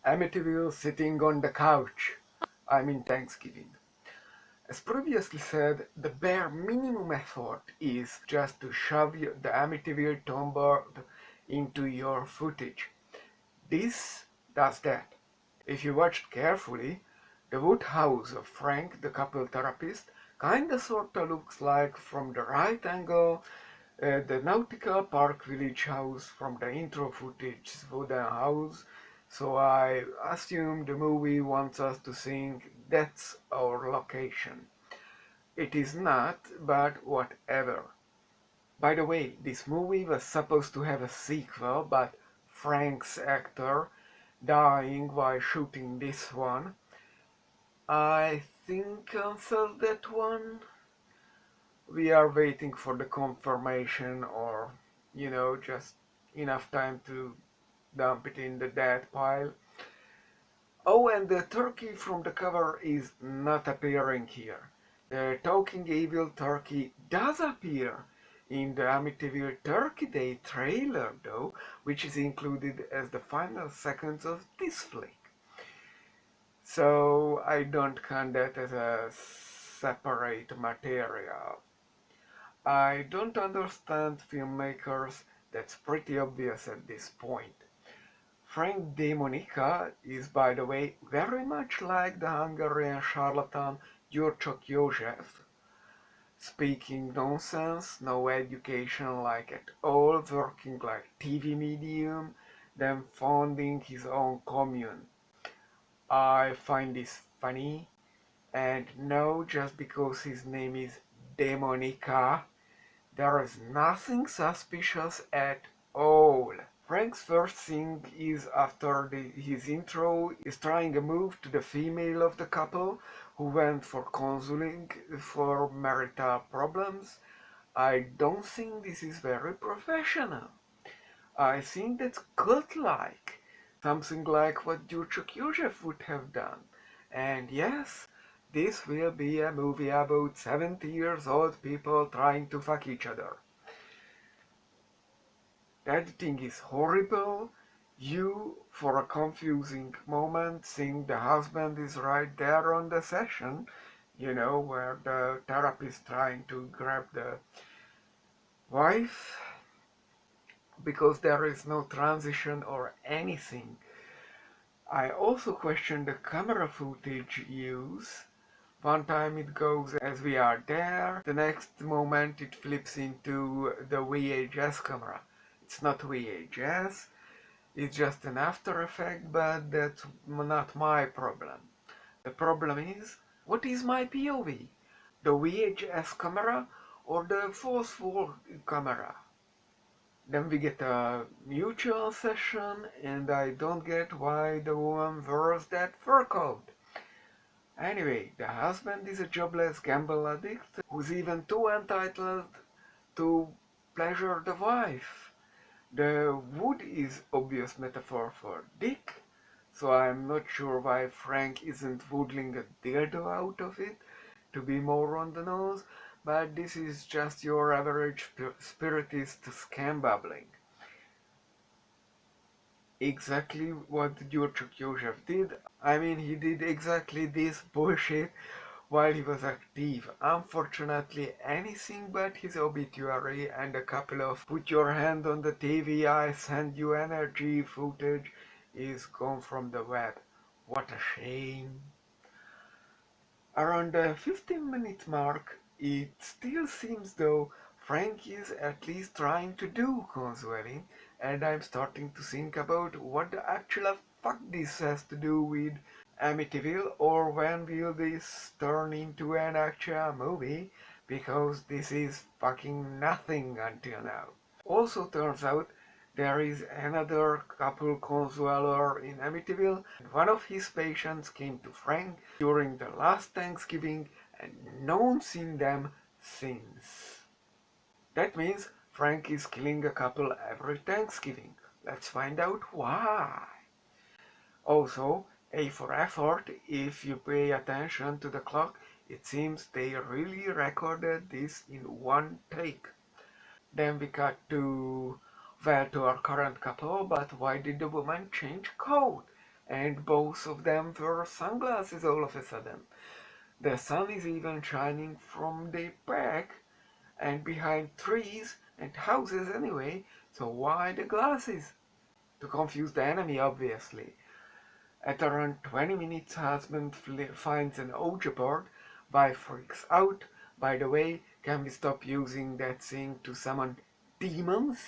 Amityville sitting on the couch. I'm in Thanksgiving. As previously said, the bare minimum effort is just to shove the Amityville tombboard into your footage. This does that. If you watched carefully, the wood house of Frank, the couple therapist, kinda sorta looks like from the right angle the Nautical Park Village house from the intro footage wooden house, so I assume the movie wants us to think that's our location. It is not, but whatever. By the way, this movie was supposed to have a sequel, but Frank's actor dying while shooting this one, I think cancelled that one. We are waiting for the confirmation or, just enough time to dump it in the dead pile. Oh, and the turkey from the cover is not appearing here. The talking evil turkey does appear in the Amityville Turkey Day trailer, though, which is included as the final seconds of this flick. So I don't count that as a separate material. I don't understand filmmakers, that's pretty obvious at this point. Frank De Monica is, by the way, very much like the Hungarian charlatan Gyurcsok József, speaking nonsense, no education like at all, working like TV medium, then founding his own commune. I find this funny, and no, just because his name is Demonica, there is nothing suspicious at all. Frank's first thing is after his intro is trying a move to the female of the couple who went for counseling for marital problems. I don't think this is very professional. I think that's cult-like, something like what Gyurcsok József would have done. And yes, this will be a movie about 70 years old people trying to fuck each other. The editing is horrible. You, for a confusing moment, think the husband is right there on the session, where the therapist trying to grab the wife, because there is no transition or anything. I also question the camera footage use. One time it goes as we are there, the next moment it flips into the VHS camera. It's not VHS, it's just an after effect, but that's not my problem. The problem is, what is my POV? The VHS camera or the fourth wall camera? Then we get a mutual session, and I don't get why the woman wears that fur coat. Anyway, the husband is a jobless gamble addict who's even too entitled to pleasure the wife. The wood is obvious metaphor for dick, so I'm not sure why Frank isn't woodling a dildo out of it to be more on the nose, but this is just your average spiritist scam babbling. Exactly what Gyurcsok József did. I mean, he did exactly this bullshit while he was active. Unfortunately, anything but his obituary and a couple of put your hand on the TV, I send you energy footage is gone from the web. What a shame. Around the 15-minute mark, it still seems though Frank is at least trying to do consoling, and I'm starting to think about what the actual fuck this has to do with Amityville, or when will this turn into an actual movie, because this is fucking nothing until now. Also turns out there is another couple consoler in Amityville, and one of his patients came to Frank during the last Thanksgiving and no one's seen them since. That means Frank is killing a couple every Thanksgiving. Let's find out why. Also, A for effort, if you pay attention to the clock, it seems they really recorded this in one take. Then we cut to our current couple, but why did the woman change code? and both of them wear sunglasses all of a sudden. The sun is even shining from the back and behind trees and houses anyway, so why the glasses? To confuse the enemy, obviously. At around 20 minutes, husband finds an Ouija board. Wife freaks out. By the way, can we stop using that thing to summon demons?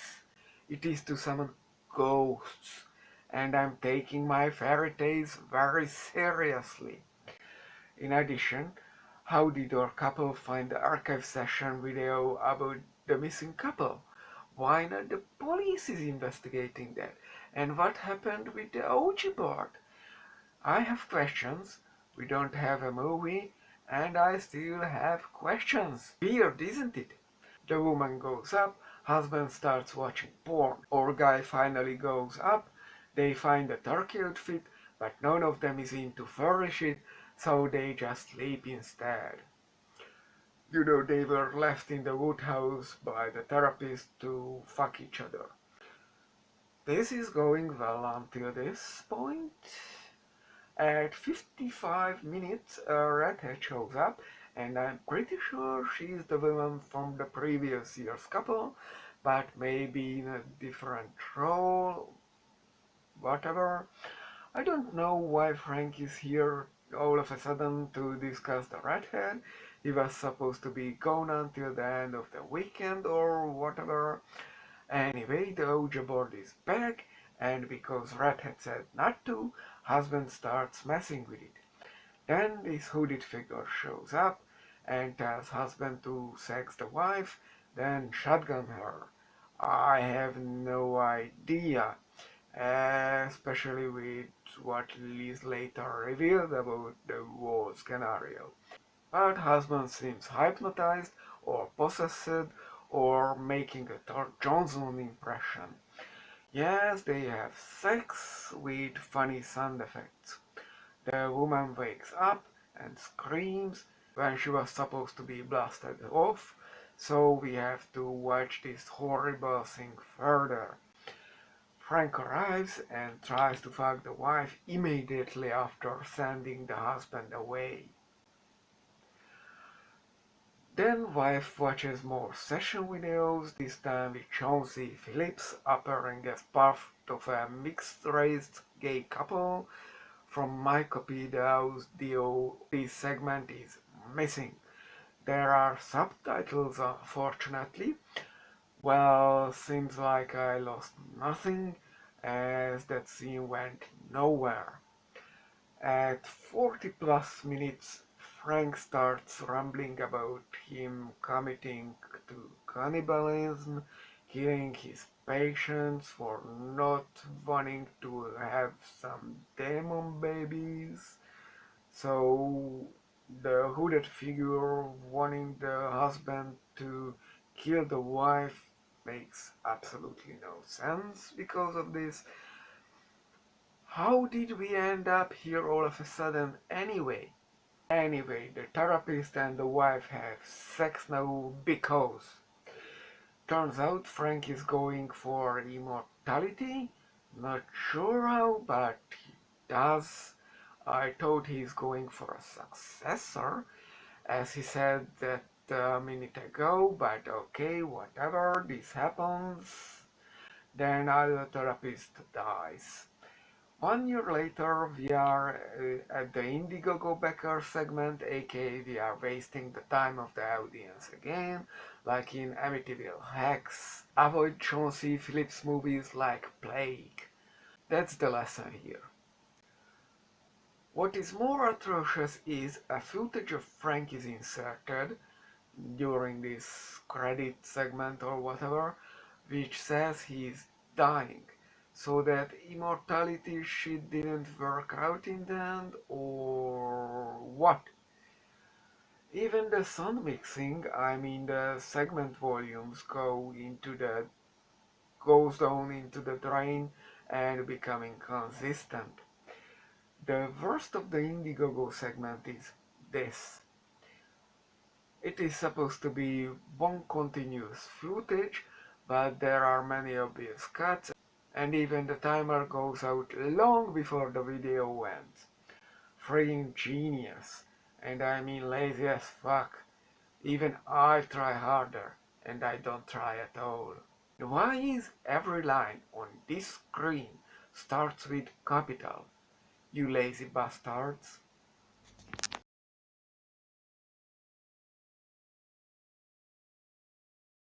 It is to summon ghosts. And I'm taking my fairy tales very seriously. In addition, how did our couple find the archive session video about the missing couple? Why not the police is investigating that? And what happened with the Ouija board? I have questions. We don't have a movie, and I still have questions. Weird, isn't it? The woman goes up, husband starts watching porn. Or guy finally goes up, they find a turkey outfit, but none of them is into furnish it, so they just sleep instead. They were left in the woodhouse by the therapist to fuck each other. This is going well until this point. At 55 minutes, a redhead shows up, and I'm pretty sure she's the woman from the previous year's couple, but maybe in a different role, whatever. I don't know why Frank is here all of a sudden to discuss the redhead. He was supposed to be gone until the end of the weekend or whatever. Anyway, the Ouija board is back, and because redhead said not to, husband starts messing with it. Then this hooded figure shows up and tells husband to sex the wife, then shotgun her. I have no idea, especially with what Liz later revealed about the war scenario. But husband seems hypnotized or possessed or making a Johnson impression. Yes, they have sex with funny sound effects. The woman wakes up and screams when she was supposed to be blasted off, so we have to watch this horrible thing further. Frank arrives and tries to fuck the wife immediately after sending the husband away. Then wife watches more session videos, this time with Chauncey Phillips appearing as part of a mixed-race gay couple. From my copy, this segment is missing. There are subtitles, unfortunately. Well, seems like I lost nothing, as that scene went nowhere. At 40 plus minutes, Frank starts rambling about him committing to cannibalism, killing his patients for not wanting to have some demon babies. So the hooded figure wanting the husband to kill the wife makes absolutely no sense because of this. How did we end up here all of a sudden anyway? Anyway, the therapist and the wife have sex now because turns out Frank is going for immortality. Not sure how, but he does. I thought he's going for a successor, as he said that a minute ago, but okay, whatever, this happens. Then our therapist dies. 1 year later, we are at the Indiegogo Backer segment, aka we are wasting the time of the audience again, like in Amityville Hacks. Avoid Chauncey Phillips movies like plague. That's the lesson here. What is more atrocious is a footage of Frank is inserted during this credit segment or whatever, which says he is dying. So that immortality shit didn't work out in the end, or what? Even the sound mixing, I mean the segment volumes goes down into the drain and becoming consistent. The worst of the Indiegogo segment is this. It is supposed to be one continuous footage, but there are many obvious cuts and even the timer goes out long before the video ends. Freaking genius. And I mean lazy as fuck. Even I try harder, and I don't try at all. Why is every line on this screen starts with capital? You lazy bastards.